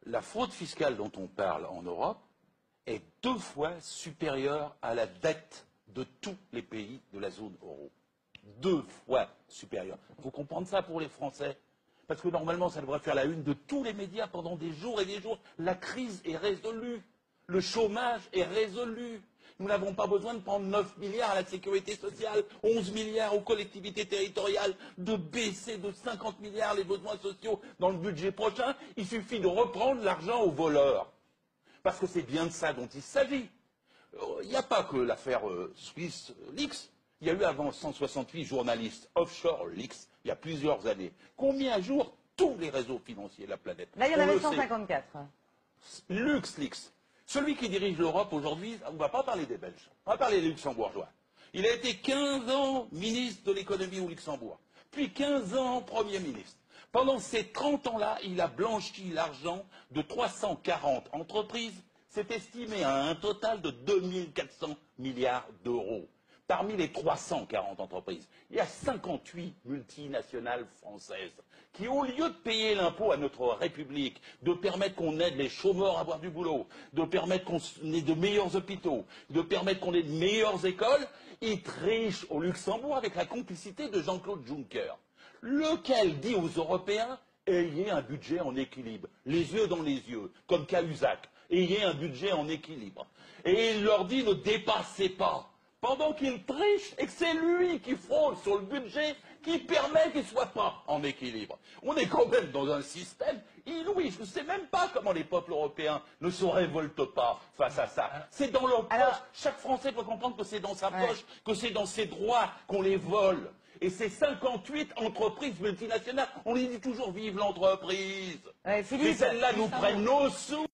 la fraude fiscale dont on parle en Europe est 2 fois supérieure à la dette de tous les pays de la zone euro. 2 fois supérieure. Il faut comprendre ça pour les Français. Parce que normalement, ça devrait faire la une de tous les médias pendant des jours et des jours. La crise est résolue. Le chômage est résolu. Nous n'avons pas besoin de prendre 9 milliards à la sécurité sociale, 11 milliards aux collectivités territoriales, de baisser de 50 milliards les besoins sociaux dans le budget prochain. Il suffit de reprendre l'argent aux voleurs. Parce que c'est bien de ça dont il s'agit. Il n'y a pas que l'affaire Swiss Leaks. Il y a eu avant 168 journalistes offshore Leaks, il y a plusieurs années, qui ont mis à jour tous les réseaux financiers de la planète. Là, il y en avait 154. LuxLeaks. Celui qui dirige l'Europe aujourd'hui, on ne va pas parler des Belges, on va parler des Luxembourgeois. Il a été 15 ans ministre de l'économie au Luxembourg, puis 15 ans Premier ministre. Pendant ces 30 ans-là, il a blanchi l'argent de 340 entreprises. C'est estimé à un total de 2400 milliards d'euros. Parmi les 340 entreprises, il y a 58 multinationales françaises qui, au lieu de payer l'impôt à notre République, de permettre qu'on aide les chômeurs à avoir du boulot, de permettre qu'on ait de meilleurs hôpitaux, de permettre qu'on ait de meilleures écoles, ils trichent au Luxembourg avec la complicité de Jean-Claude Juncker, lequel dit aux Européens « ayez un budget en équilibre, les yeux dans les yeux, comme Cahuzac, ayez un budget en équilibre ». Et il leur dit « ne dépassez pas ». Pendant qu'il triche et que c'est lui qui fraude sur le budget qui permet qu'il ne soit pas en équilibre. On est quand même dans un système inouï. Je ne sais même pas comment les peuples européens ne se révoltent pas face à ça. C'est dans leur poche. Chaque Français doit comprendre que c'est dans sa poche, que c'est dans ses droits qu'on les vole. Et ces 58 entreprises multinationales, on les dit toujours vive l'entreprise. Mais celles-là nous prennent nos sous.